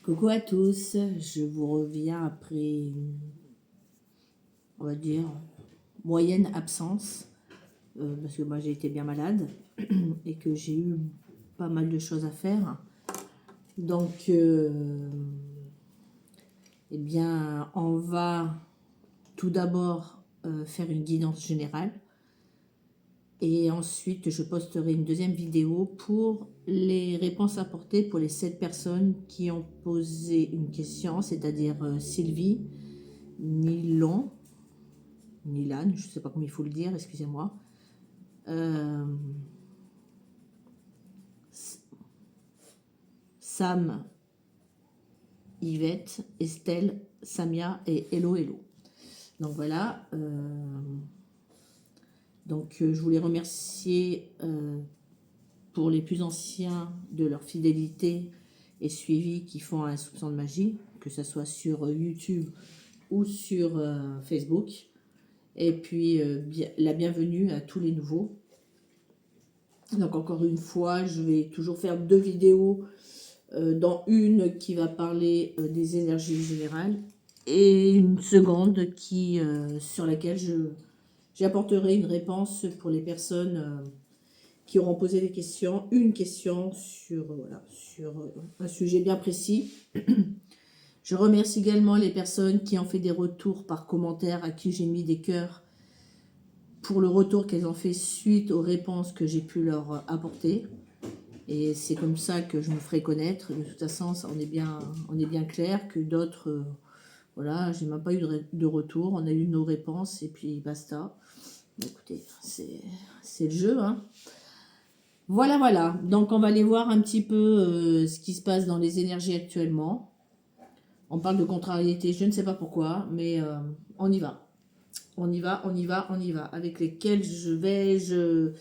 Coucou à tous, je vous reviens après, on va dire, moyenne absence, parce que moi j'ai été bien malade et que j'ai eu pas mal de choses à faire. Donc, eh bien, on va tout d'abord faire une guidance générale. Et ensuite, je posterai une deuxième vidéo pour les réponses apportées pour les 7 personnes qui ont posé une question, c'est-à-dire Sylvie, Nilan, je ne sais pas comment il faut le dire, excusez-moi. Sam, Yvette, Estelle, Samia et Hello Hello. Donc voilà. Je voulais remercier pour les plus anciens de leur fidélité et suivi qui font un soupçon de magie, que ce soit sur YouTube ou sur Facebook. Et puis la bienvenue à tous les nouveaux. Donc encore une fois, je vais toujours faire 2 vidéos, dont une qui va parler des énergies générales et une seconde qui, sur laquelle j'apporterai une réponse pour les personnes qui auront posé des questions, une question sur un sujet bien précis. Je remercie également les personnes qui ont fait des retours par commentaire, à qui j'ai mis des cœurs pour le retour qu'elles ont fait suite aux réponses que j'ai pu leur apporter. Et c'est comme ça que je me ferai connaître. De toute façon, on est bien clair que d'autres, voilà, j'ai même pas eu de retour. On a eu nos réponses et puis basta. Écoutez, c'est le jeu, hein. Voilà. Donc, on va aller voir un petit peu ce qui se passe dans les énergies actuellement. On parle de contrariété, je ne sais pas pourquoi, mais on y va. On y va. Avec lesquels vais-je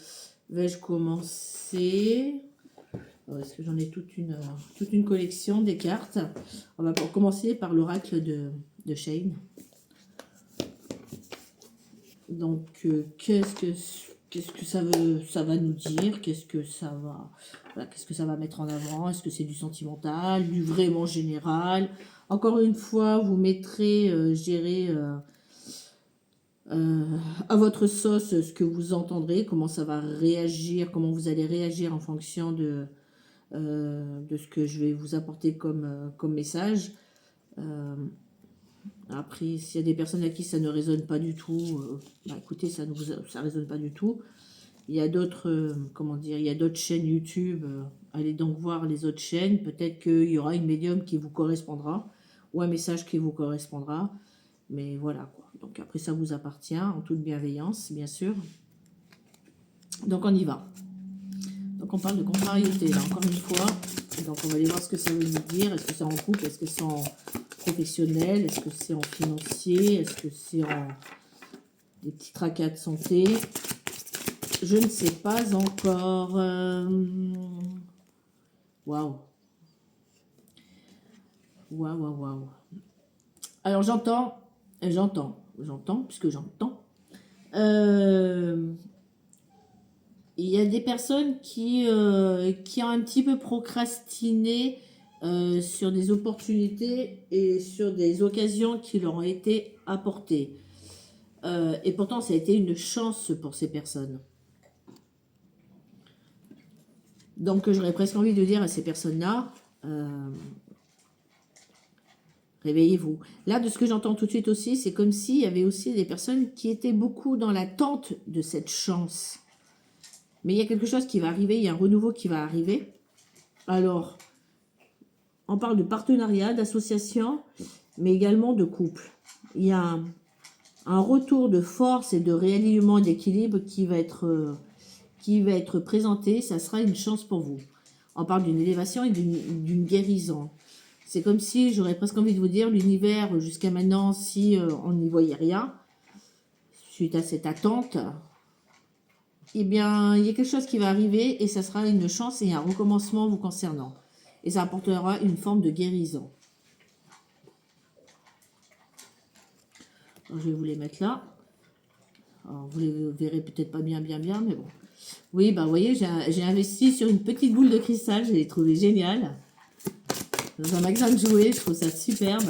commencer? Parce que j'en ai toute une collection des cartes. On va commencer par l'oracle de Shane. Donc, qu'est-ce que ça va nous dire? Qu'est-ce que ça va mettre en avant? Est-ce que c'est du sentimental, du vraiment général? Encore une fois, vous mettrez, à votre sauce ce que vous entendrez, comment ça va réagir, comment vous allez réagir en fonction de ce que je vais vous apporter comme message. Après, s'il y a des personnes à qui ça ne résonne pas du tout, écoutez, ça résonne pas du tout. Il y a d'autres, il y a d'autres chaînes YouTube. Allez donc voir les autres chaînes. Peut-être qu'il y aura une médium qui vous correspondra ou un message qui vous correspondra. Mais voilà, quoi. Donc après, ça vous appartient en toute bienveillance, bien sûr. Donc on y va. Donc on parle de contrariété, là, encore une fois. Donc on va aller voir ce que ça veut nous dire. Est-ce que c'est en couple? Est-ce que c'est en professionnel? Est-ce que c'est en financier? Est-ce que c'est en des petits tracas de santé? Je ne sais pas encore. Waouh. Alors j'entends, puisque j'entends. Il y a des personnes qui ont un petit peu procrastiné sur des opportunités et sur des occasions qui leur ont été apportées. Et pourtant, ça a été une chance pour ces personnes. Donc, j'aurais presque envie de dire à ces personnes-là, réveillez-vous. Là, de ce que j'entends tout de suite aussi, c'est comme s'il y avait aussi des personnes qui étaient beaucoup dans l'attente de cette chance. Mais il y a quelque chose qui va arriver, il y a un renouveau qui va arriver. Alors, on parle de partenariat, d'association, mais également de couple. Il y a un retour de force et de réalignement d'équilibre qui va être présenté. Ça sera une chance pour vous. On parle d'une élévation et d'une guérison. C'est comme si, j'aurais presque envie de vous dire, l'univers, jusqu'à maintenant, si on n'y voyait rien, suite à cette attente, eh bien, il y a quelque chose qui va arriver et ça sera une chance et un recommencement vous concernant. Et ça apportera une forme de guérison. Alors, je vais vous les mettre là. Alors, vous les verrez peut-être pas bien, mais bon. Oui, vous voyez, j'ai investi sur une petite boule de cristal, je l'ai trouvée géniale. dans un magasin de jouets. Je trouve ça superbe.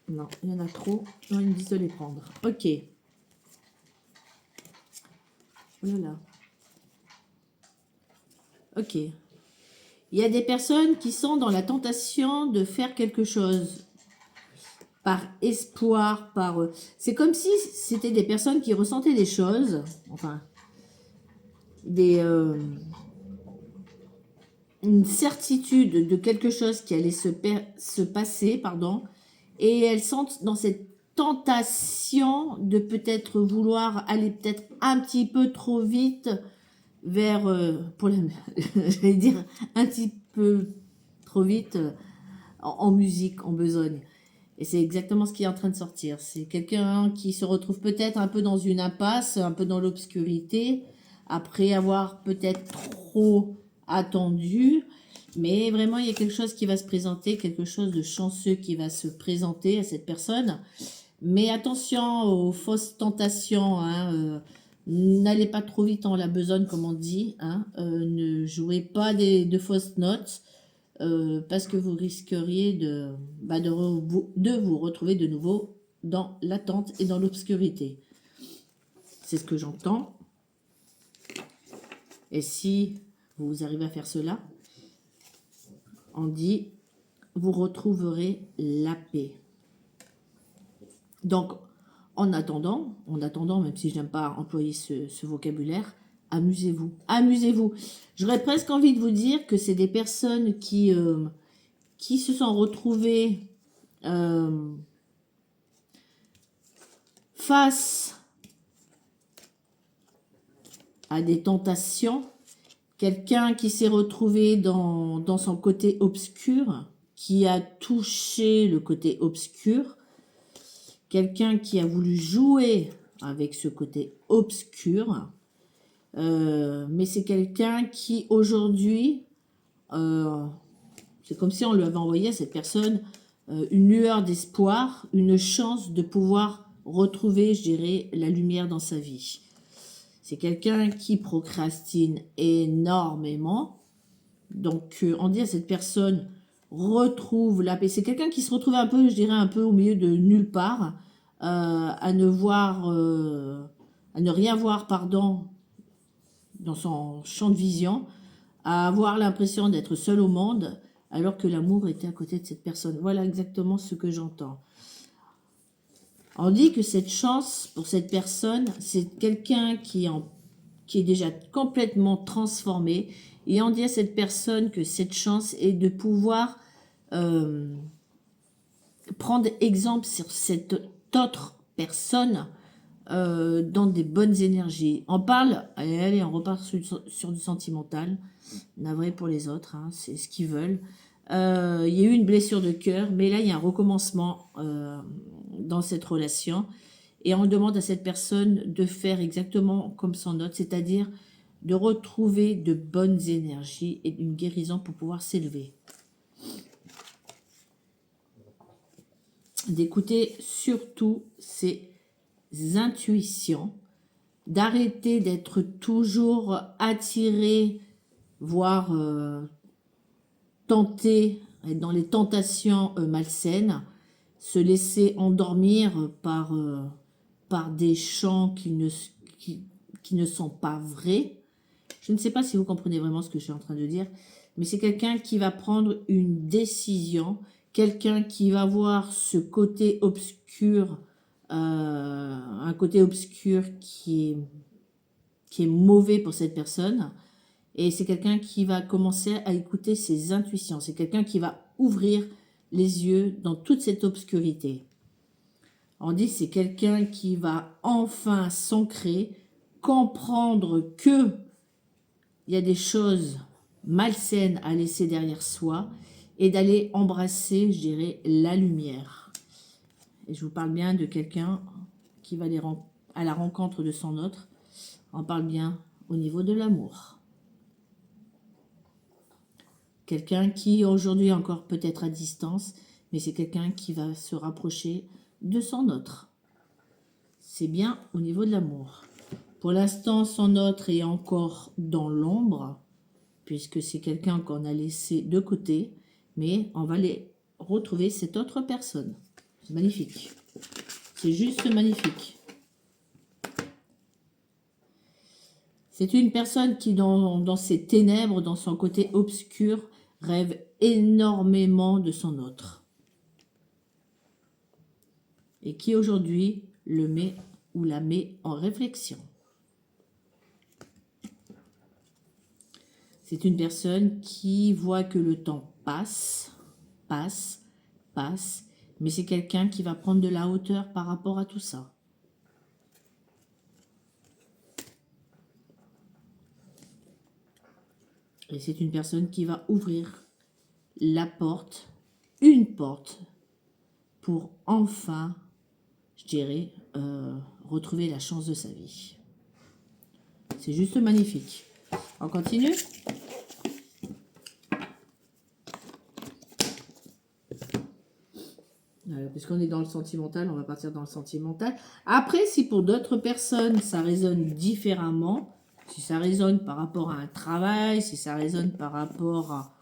Non, il y en a trop. Non, ils me disent de les prendre. Ok. Voilà. Ok. Il y a des personnes qui sont dans la tentation de faire quelque chose par espoir, par... C'est comme si c'était des personnes qui ressentaient des choses, enfin, une certitude de quelque chose qui allait se passer, pardon, et elles sont dans cette tentation de peut-être vouloir aller peut-être un petit peu trop vite vers, j'allais dire un petit peu trop vite en musique, en besogne. Et c'est exactement ce qui est en train de sortir. C'est quelqu'un qui se retrouve peut-être un peu dans une impasse, un peu dans l'obscurité, après avoir peut-être trop attendu. Mais vraiment, il y a quelque chose qui va se présenter, quelque chose de chanceux qui va se présenter à cette personne. Mais attention aux fausses tentations, hein, n'allez pas trop vite en la besogne, comme on dit. Hein, ne jouez pas de fausses notes. Parce que vous risqueriez de vous retrouver de nouveau dans l'attente et dans l'obscurité. C'est ce que j'entends. Et si vous arrivez à faire cela, on dit, vous retrouverez la paix. Donc, en attendant, même si je n'aime pas employer ce vocabulaire, amusez-vous. Amusez-vous. J'aurais presque envie de vous dire que c'est des personnes qui se sont retrouvées face à des tentations, quelqu'un qui s'est retrouvé dans son côté obscur, qui a touché le côté obscur, quelqu'un qui a voulu jouer avec ce côté obscur, mais c'est quelqu'un qui aujourd'hui, c'est comme si on lui avait envoyé à cette personne une lueur d'espoir, une chance de pouvoir retrouver, je dirais, la lumière dans sa vie. C'est quelqu'un qui procrastine énormément. Donc, on dit à cette personne, retrouve la paix. C'est quelqu'un qui se retrouve un peu, je dirais, un peu au milieu de nulle part, à ne rien voir, pardon, dans son champ de vision, à avoir l'impression d'être seul au monde, alors que l'amour était à côté de cette personne. Voilà exactement ce que j'entends. On dit que cette chance pour cette personne, c'est quelqu'un qui est déjà complètement transformé. Et on dit à cette personne que cette chance est de pouvoir prendre exemple sur cette autre personne dans des bonnes énergies. On parle, allez, on repart sur du sentimental. Navré pour les autres, hein, c'est ce qu'ils veulent. Il y a eu une blessure de cœur, mais là, il y a un recommencement dans cette relation. Et on demande à cette personne de faire exactement comme son autre, c'est-à-dire de retrouver de bonnes énergies et une guérison pour pouvoir s'élever. D'écouter surtout ses intuitions, d'arrêter d'être toujours attiré, voire tenter, être dans les tentations malsaines, se laisser endormir par des chants qui ne sont pas vrais. Je ne sais pas si vous comprenez vraiment ce que je suis en train de dire, mais c'est quelqu'un qui va prendre une décision, quelqu'un qui va voir ce côté obscur, un côté obscur qui est mauvais pour cette personne. Et c'est quelqu'un qui va commencer à écouter ses intuitions. C'est quelqu'un qui va ouvrir les yeux dans toute cette obscurité. On dit que c'est quelqu'un qui va enfin s'ancrer, comprendre que il y a des choses malsaines à laisser derrière soi et d'aller embrasser, je dirais, la lumière. Et je vous parle bien de quelqu'un qui va aller à la rencontre de son autre. On parle bien au niveau de l'amour. Quelqu'un qui aujourd'hui est encore peut-être à distance, mais c'est quelqu'un qui va se rapprocher de son autre. C'est bien au niveau de l'amour. Pour l'instant, son autre est encore dans l'ombre, puisque c'est quelqu'un qu'on a laissé de côté, mais on va les retrouver cette autre personne. C'est magnifique. C'est juste magnifique. C'est une personne qui, dans ses ténèbres, dans son côté obscur, rêve énormément de son autre. Et qui aujourd'hui le met ou la met en réflexion. C'est une personne qui voit que le temps passe, mais c'est quelqu'un qui va prendre de la hauteur par rapport à tout ça. Et c'est une personne qui va ouvrir la porte, une porte, pour enfin, je dirais, retrouver la chance de sa vie. C'est juste magnifique. On continue ? Puisqu'on est dans le sentimental, on va partir dans le sentimental. Après, si pour d'autres personnes, ça résonne différemment, si ça résonne par rapport à un travail, si ça résonne par rapport à,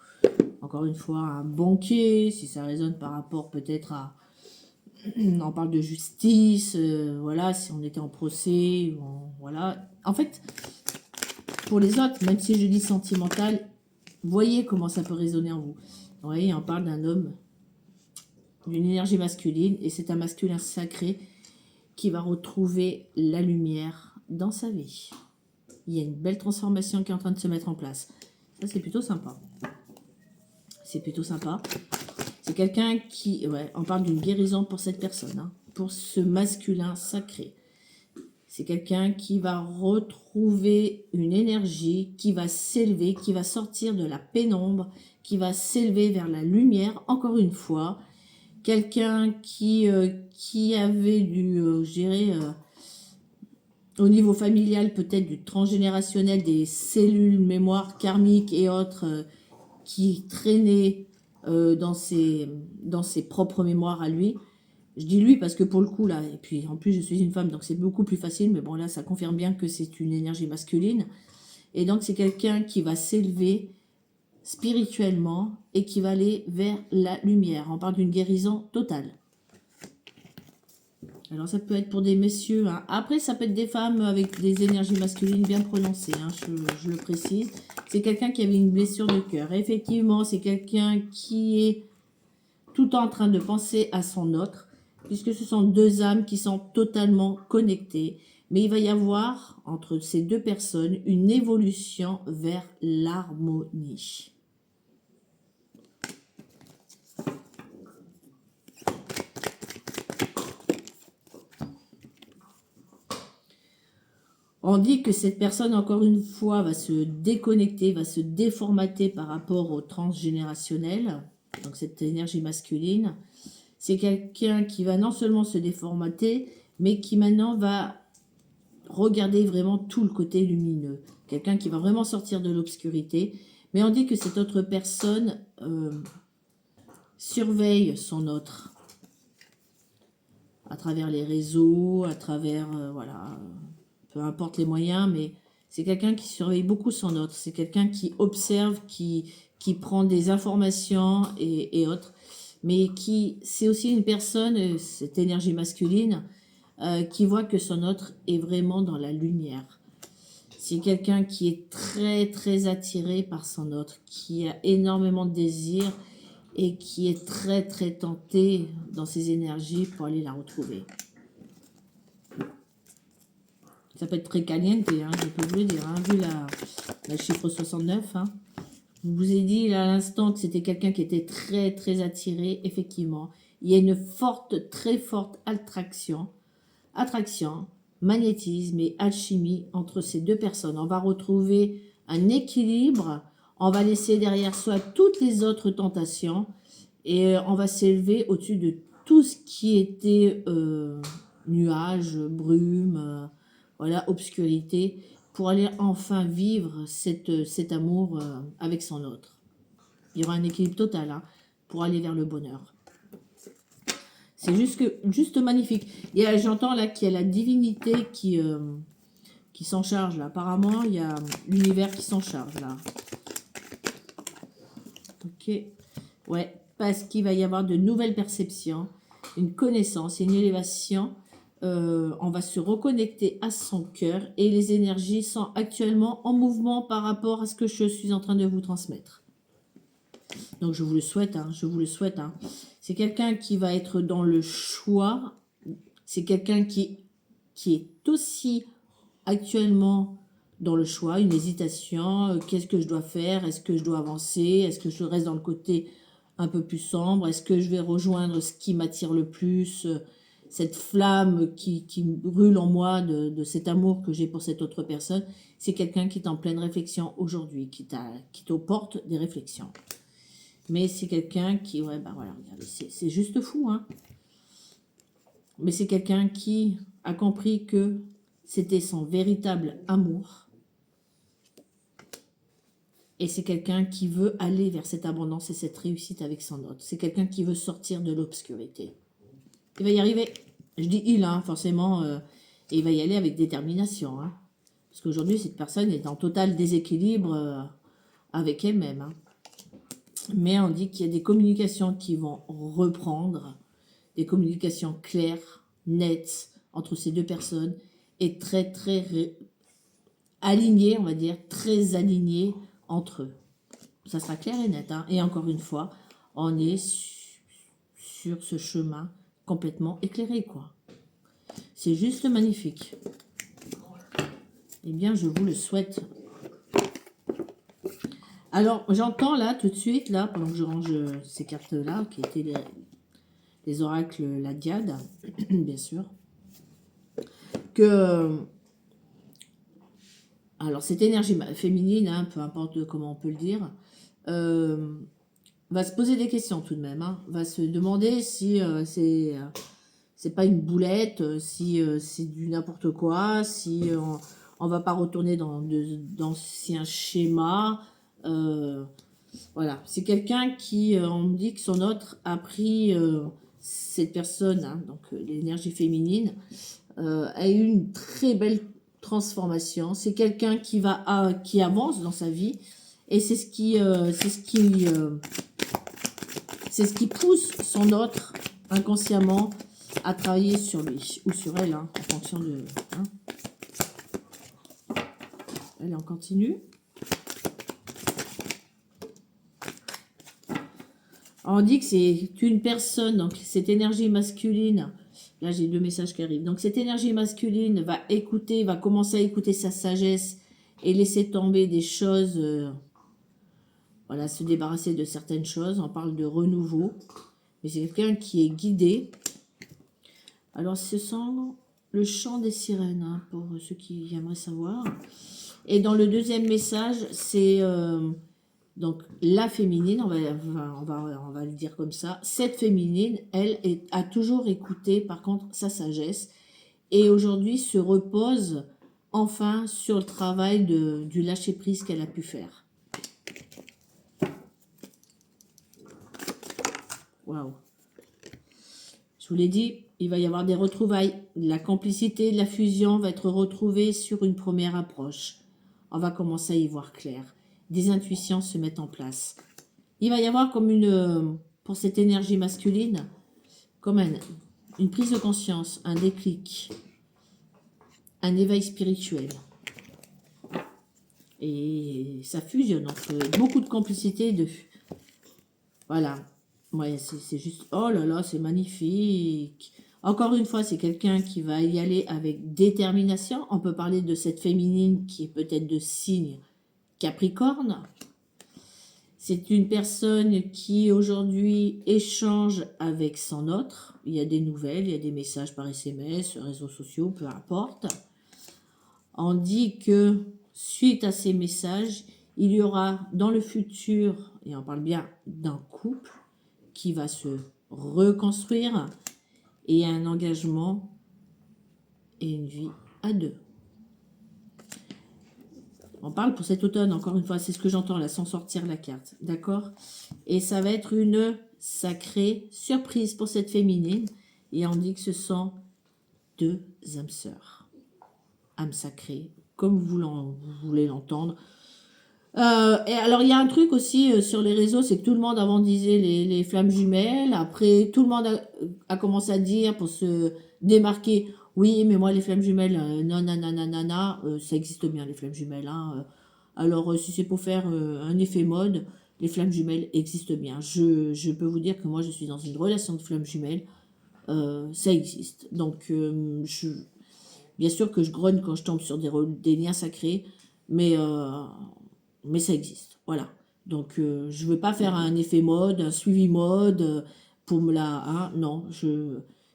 encore une fois, à un banquier, si ça résonne par rapport peut-être à, on parle de justice, voilà, si on était en procès, voilà. En fait, pour les autres, même si je dis sentimental, voyez comment ça peut résonner en vous. Vous voyez, on parle d'un homme, d'une énergie masculine, et c'est un masculin sacré qui va retrouver la lumière dans sa vie. Il y a une belle transformation qui est en train de se mettre en place. Ça, c'est plutôt sympa. C'est plutôt sympa. C'est quelqu'un qui... Ouais, on parle d'une guérison pour cette personne, hein, pour ce masculin sacré. C'est quelqu'un qui va retrouver une énergie, qui va s'élever, qui va sortir de la pénombre, qui va s'élever vers la lumière, encore une fois. Quelqu'un qui avait du, je dirais, au niveau familial, peut-être du transgénérationnel, des cellules mémoire karmiques et autres qui traînaient dans ses propres mémoires à lui. Je dis lui parce que pour le coup, là, et puis en plus je suis une femme, donc c'est beaucoup plus facile, mais bon là, ça confirme bien que c'est une énergie masculine. Et donc c'est quelqu'un qui va s'élever spirituellement et qui va aller vers la lumière. On parle d'une guérison totale. Alors ça peut être pour des messieurs, hein. Après ça peut être des femmes avec des énergies masculines bien prononcées, hein, je le précise. C'est quelqu'un qui avait une blessure de cœur. Effectivement, c'est quelqu'un qui est tout en train de penser à son autre, puisque ce sont deux âmes qui sont totalement connectées. Mais il va y avoir, entre ces deux personnes, une évolution vers l'harmonie. On dit que cette personne, encore une fois, va se déconnecter, va se déformater par rapport au transgénérationnel, donc cette énergie masculine. C'est quelqu'un qui va non seulement se déformater, mais qui maintenant va regarder vraiment tout le côté lumineux. Quelqu'un qui va vraiment sortir de l'obscurité. Mais on dit que cette autre personne surveille son autre. À travers les réseaux, à travers, voilà, peu importe les moyens, mais c'est quelqu'un qui surveille beaucoup son autre. C'est quelqu'un qui observe, qui prend des informations et autres. Mais qui, c'est aussi une personne, cette énergie masculine, qui voit que son autre est vraiment dans la lumière. C'est quelqu'un qui est très très attiré par son autre, qui a énormément de désir et qui est très très tenté dans ses énergies pour aller la retrouver. Ça peut être très caliente, hein, je peux vous le dire, hein, vu la chiffre 69. Hein. Je vous ai dit à l'instant que c'était quelqu'un qui était très très attiré, effectivement. Il y a une forte, très forte attraction, magnétisme et alchimie entre ces deux personnes. On va retrouver un équilibre, on va laisser derrière soi toutes les autres tentations et on va s'élever au-dessus de tout ce qui était nuages, brume, voilà, obscurité, pour aller enfin vivre cet amour avec son autre. Il y aura un équilibre total, hein, pour aller vers le bonheur. C'est juste magnifique. J'entends là qu'il y a la divinité qui s'en charge là. Apparemment, il y a l'univers qui s'en charge là. Ok. Ouais, parce qu'il va y avoir de nouvelles perceptions, une connaissance, une élévation. On va se reconnecter à son cœur et les énergies sont actuellement en mouvement par rapport à ce que je suis en train de vous transmettre. Donc je vous le souhaite, hein, je vous le souhaite. Hein. C'est quelqu'un qui va être dans le choix. C'est quelqu'un qui est aussi actuellement dans le choix, une hésitation. Qu'est-ce que je dois faire? Est-ce que je dois avancer? Est-ce que je reste dans le côté un peu plus sombre? Est-ce que je vais rejoindre ce qui m'attire le plus? Cette flamme qui brûle en moi de cet amour que j'ai pour cette autre personne. C'est quelqu'un qui est en pleine réflexion aujourd'hui, qui est aux portes des réflexions. Mais c'est quelqu'un qui, ouais, bah voilà, regardez, c'est juste fou, hein. Mais c'est quelqu'un qui a compris que c'était son véritable amour. Et c'est quelqu'un qui veut aller vers cette abondance et cette réussite avec son autre. C'est quelqu'un qui veut sortir de l'obscurité. Il va y arriver. Je dis il, hein, forcément. Et il va y aller avec détermination. Hein. Parce qu'aujourd'hui, cette personne est en total déséquilibre avec elle-même. Hein. Mais on dit qu'il y a des communications qui vont reprendre. Des communications claires, nettes, entre ces deux personnes. Et très, très alignées, on va dire. Très alignées entre eux. Ça sera clair et net. Hein. Et encore une fois, on est sur ce chemin complètement éclairé, quoi. C'est juste magnifique. Eh bien, je vous le souhaite. Alors, j'entends là, tout de suite, là, pendant que je range ces cartes-là, qui étaient les oracles, la diade, bien sûr, que... Alors, cette énergie féminine, hein, peu importe comment on peut le dire, va se poser des questions tout de même. Hein, va se demander si c'est pas une boulette, si c'est du n'importe quoi, si on va pas retourner dans d'anciens schémas. Voilà, c'est quelqu'un qui, on me dit que son autre a pris cette personne, hein, donc l'énergie féminine, a eu une très belle transformation. C'est quelqu'un qui avance dans sa vie et c'est ce qui pousse son autre inconsciemment à travailler sur lui ou sur elle, hein, en fonction de. Hein. Elle est en continu. On dit que c'est une personne, donc cette énergie masculine. Là, j'ai 2 messages qui arrivent. Donc, cette énergie masculine va écouter, va commencer à écouter sa sagesse et laisser tomber des choses. Voilà, se débarrasser de certaines choses. On parle de renouveau. Mais c'est quelqu'un qui est guidé. Alors, ce sont le chant des sirènes, hein, pour ceux qui aimeraient savoir. Et dans le deuxième message, c'est donc la féminine, on va le dire comme ça. Cette féminine, elle a toujours écouté, par contre, sa sagesse. Et aujourd'hui, se repose enfin sur le travail du lâcher-prise qu'elle a pu faire. Waouh! Je vous l'ai dit, il va y avoir des retrouvailles. La complicité, la fusion va être retrouvée sur une première approche. On va commencer à y voir clair. Des intuitions se mettent en place. Il va y avoir comme pour cette énergie masculine, comme une prise de conscience, un déclic, un éveil spirituel. Et ça fusionne entre beaucoup de complicité. Voilà. Ouais, c'est juste... Oh là là, c'est magnifique. Encore une fois, c'est quelqu'un qui va y aller avec détermination. On peut parler de cette féminine qui est peut-être de signe Capricorne. C'est une personne qui aujourd'hui échange avec son autre. Il y a des nouvelles, il y a des messages par SMS, réseaux sociaux, peu importe. On dit que suite à ces messages, il y aura dans le futur, et on parle bien d'un couple, qui va se reconstruire et un engagement et une vie à 2. On parle pour cet automne, encore une fois, c'est ce que j'entends là, sans sortir la carte, d'accord? Et ça va être une sacrée surprise pour cette féminine. Et on dit que ce sont 2 âmes sœurs. Âmes sacrées, comme vous voulez l'entendre. Et alors, il y a un truc aussi sur les réseaux, c'est que tout le monde avant disait les flammes jumelles. Après, tout le monde a commencé à dire pour se démarquer, oui, mais moi, les flammes jumelles, non, non, non, non, non, non, ça existe bien, les flammes jumelles. Hein, alors, si c'est pour faire un effet mode, les flammes jumelles existent bien. Je peux vous dire que moi, je suis dans une relation de flammes jumelles. Ça existe. Donc, bien sûr que je grogne quand je tombe sur des liens sacrés, mais, euh, mais ça existe. Voilà. Donc, je ne veux pas faire un effet mode, un suivi mode pour me la. Hein, non,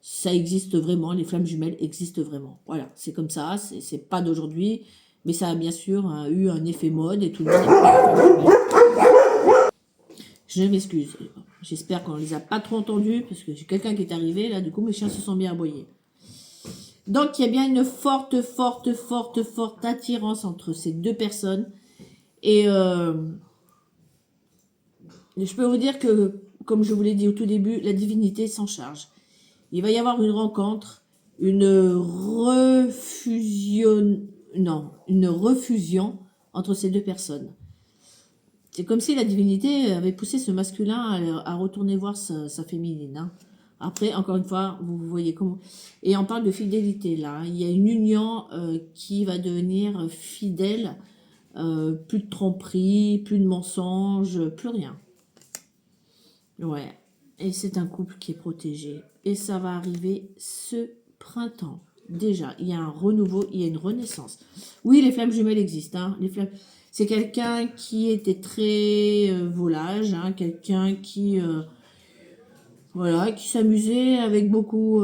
ça existe vraiment. Les flammes jumelles existent vraiment. Voilà. C'est comme ça. C'est pas d'aujourd'hui. Mais ça a bien sûr eu un effet mode et tout le monde a pris les flammes jumelles. Je m'excuse. J'espère qu'on ne les a pas trop entendus parce que j'ai quelqu'un qui est arrivé là. Du coup, mes chiens se sont bien aboyés. Donc, il y a bien une forte, forte, forte, forte attirance entre ces deux personnes. Et je peux vous dire que, comme je vous l'ai dit au tout début, la divinité s'en charge. Il va y avoir une rencontre, une refusion entre ces deux personnes. C'est comme si la divinité avait poussé ce masculin à retourner voir sa féminine. Hein. Après, encore une fois, vous voyez comment. Et on parle de fidélité là. Hein. Il y a une union qui va devenir fidèle. Plus de tromperie, plus de mensonges, plus rien. Ouais. Et c'est un couple qui est protégé. Et ça va arriver ce printemps. Déjà, il y a un renouveau, il y a une renaissance. Oui, les flammes jumelles existent. Hein. Les flammes... C'est quelqu'un qui était très volage, hein, quelqu'un qui, voilà, qui s'amusait avec beaucoup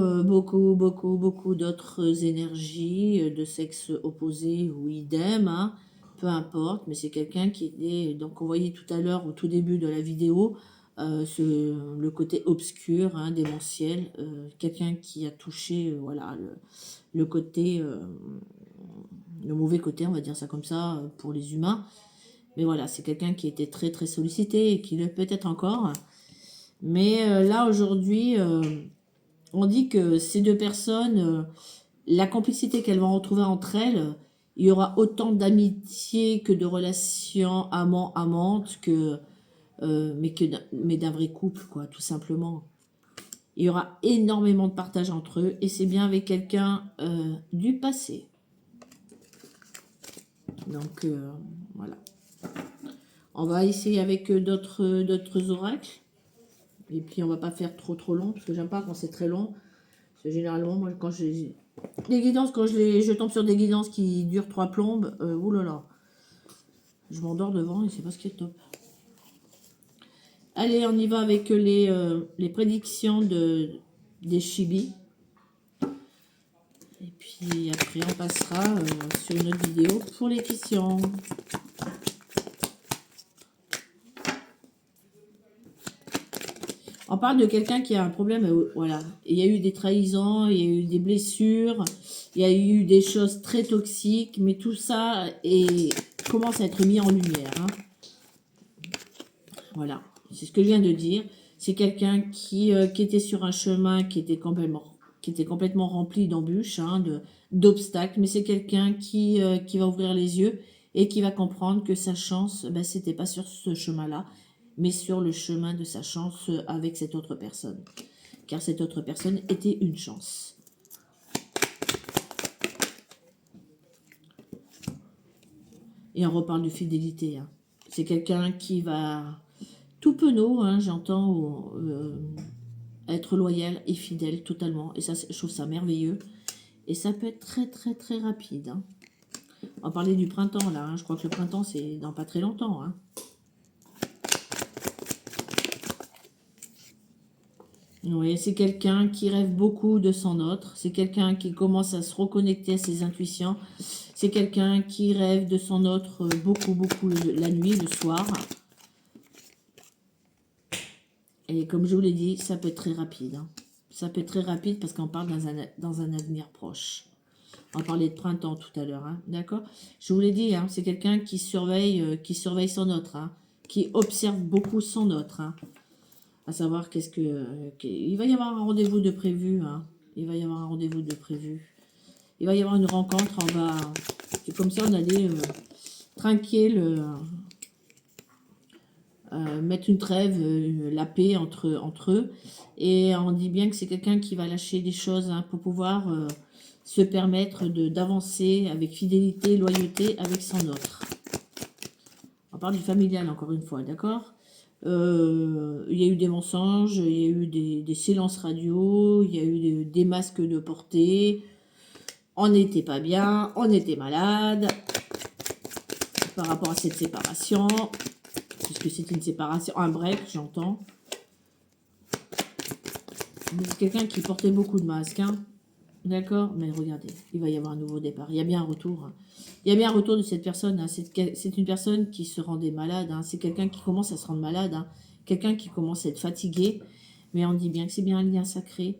d'autres énergies de sexe opposé ou idem, hein, peu importe, mais c'est quelqu'un qui était, donc on voyait tout à l'heure au tout début de la vidéo, le côté obscur, hein, démentiel, quelqu'un qui a touché, voilà, le côté, le mauvais côté, on va dire ça comme ça, pour les humains. Mais voilà, c'est quelqu'un qui était très très sollicité et qui le peut être encore. Mais là, aujourd'hui, on dit que ces deux personnes, la complicité qu'elles vont retrouver entre elles, il y aura autant d'amitié que de relations amant-amantes, mais d'un vrai couple, quoi, tout simplement. Il y aura énormément de partage entre eux et c'est bien avec quelqu'un du passé. Donc, voilà. On va essayer avec d'autres oracles. Et puis on va pas faire trop long, parce que j'aime pas quand c'est très long. Parce que généralement, moi, quand j'ai des guidances, je tombe sur des guidances qui durent 3 plombes, oulala. Je m'endors devant et c'est pas ce qui est top. Allez, on y va avec les prédictions des chibis. Et puis après, on passera sur une autre vidéo pour les questions. On parle de quelqu'un qui a un problème, voilà. Il y a eu des trahisons, il y a eu des blessures, il y a eu des choses très toxiques, mais tout ça commence à être mis en lumière. Hein. Voilà, c'est ce que je viens de dire. C'est quelqu'un qui était sur un chemin qui était complètement rempli d'embûches, hein, d'obstacles, mais c'est quelqu'un qui va ouvrir les yeux et qui va comprendre que sa chance, ben, c'était pas sur ce chemin-là, mais sur le chemin de sa chance avec cette autre personne. Car cette autre personne était une chance. Et on reparle de fidélité. Hein. C'est quelqu'un qui va, tout penaud, hein, j'entends, être loyal et fidèle totalement. Et ça, je trouve ça merveilleux. Et ça peut être très très très rapide. Hein. On va parler du printemps là. Hein. Je crois que le printemps, c'est dans pas très longtemps. Hein. Oui, c'est quelqu'un qui rêve beaucoup de son autre. C'est quelqu'un qui commence à se reconnecter à ses intuitions. C'est quelqu'un qui rêve de son autre beaucoup la nuit, le soir. Et comme je vous l'ai dit, ça peut être très rapide. Hein. Ça peut être très rapide parce qu'on parle dans un avenir proche. On parlait de printemps tout à l'heure, hein, d'accord? Je vous l'ai dit, hein, c'est quelqu'un qui surveille son autre, hein, qui observe beaucoup son autre. Hein. À savoir il va y avoir un rendez-vous de prévu. Hein. Il va y avoir un rendez-vous de prévu. Il va y avoir une rencontre. C'est comme ça, on allait trinquer mettre une trêve, la paix entre eux. Et on dit bien que c'est quelqu'un qui va lâcher des choses hein, pour pouvoir se permettre d'avancer avec fidélité, loyauté avec son autre. On parle du familial encore une fois, d'accord? Il y a eu des mensonges, il y a eu des silences radio, il y a eu des masques de portée. On n'était pas bien, on était malade par rapport à cette séparation, puisque c'est une séparation, un break, j'entends. C'est quelqu'un qui portait beaucoup de masques, hein. D'accord? Mais regardez, il va y avoir un nouveau départ. Il y a bien un retour. Hein. Il y a bien un retour de cette personne. Hein. C'est une personne qui se rendait malade. Hein. C'est quelqu'un qui commence à se rendre malade. Hein. Quelqu'un qui commence à être fatigué. Mais on dit bien que c'est bien un lien sacré.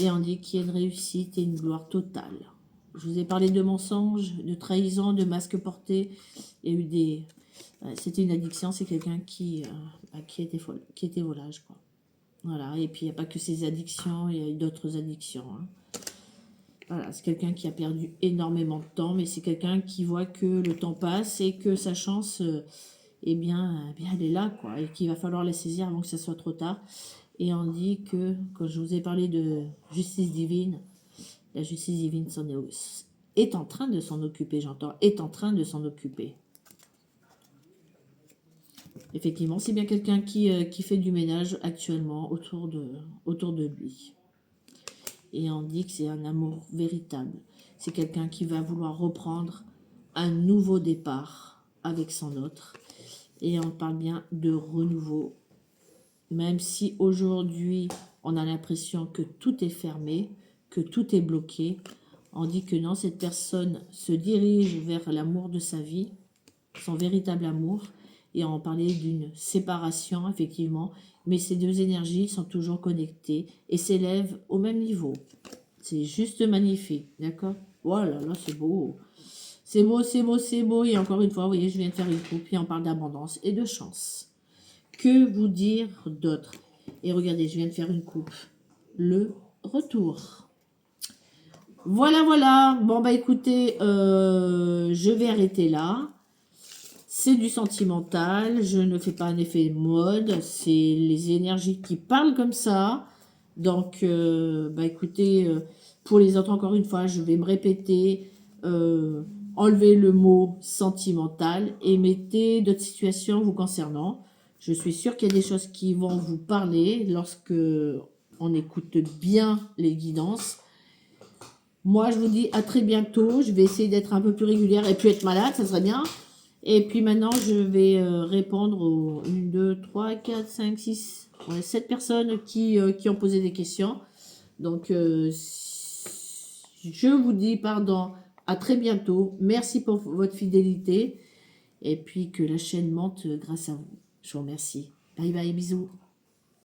Et on dit qu'il y a une réussite et une gloire totale. Je vous ai parlé de mensonges, de trahison, de masques portés. Il y a eu des... C'était une addiction. C'est quelqu'un qui était volage, quoi. Voilà. Et puis, il n'y a pas que ces addictions. Il y a eu d'autres addictions, hein. Voilà, c'est quelqu'un qui a perdu énormément de temps, mais c'est quelqu'un qui voit que le temps passe et que sa chance, eh bien, elle est là, quoi, et qu'il va falloir la saisir avant que ça soit trop tard. Et on dit que, quand je vous ai parlé de justice divine, la justice divine est en train de s'en occuper, j'entends, est en train de s'en occuper. Effectivement, c'est bien quelqu'un qui fait du ménage actuellement autour de lui. Et on dit que c'est un amour véritable. C'est quelqu'un qui va vouloir reprendre un nouveau départ avec son autre. Et on parle bien de renouveau. Même si aujourd'hui, on a l'impression que tout est fermé, que tout est bloqué, on dit que non, cette personne se dirige vers l'amour de sa vie, son véritable amour. Et on parlait d'une séparation, effectivement, mais ces deux énergies sont toujours connectées et s'élèvent au même niveau. C'est juste magnifique, d'accord? Voilà, là, c'est beau. C'est beau, c'est beau, c'est beau. Et encore une fois, vous voyez, je viens de faire une coupe et on parle d'abondance et de chance. Que vous dire d'autre? Et regardez, je viens de faire une coupe. Le retour. Voilà, voilà. Bon, bah écoutez, je vais arrêter là. C'est du sentimental. Je ne fais pas un effet mode. C'est les énergies qui parlent comme ça. Donc, bah écoutez, pour les autres, encore une fois, je vais me répéter, enlevez le mot sentimental et mettez d'autres situations vous concernant. Je suis sûre qu'il y a des choses qui vont vous parler lorsque on écoute bien les guidances. Moi, je vous dis à très bientôt. Je vais essayer d'être un peu plus régulière et puis être malade, ça serait bien. Et puis maintenant, je vais répondre aux 1, 2, 3, 4, 5, 6, 7 personnes qui ont posé des questions. Donc, je vous dis pardon, à très bientôt. Merci pour votre fidélité. Et puis que la chaîne monte grâce à vous. Je vous remercie. Bye bye, bisous.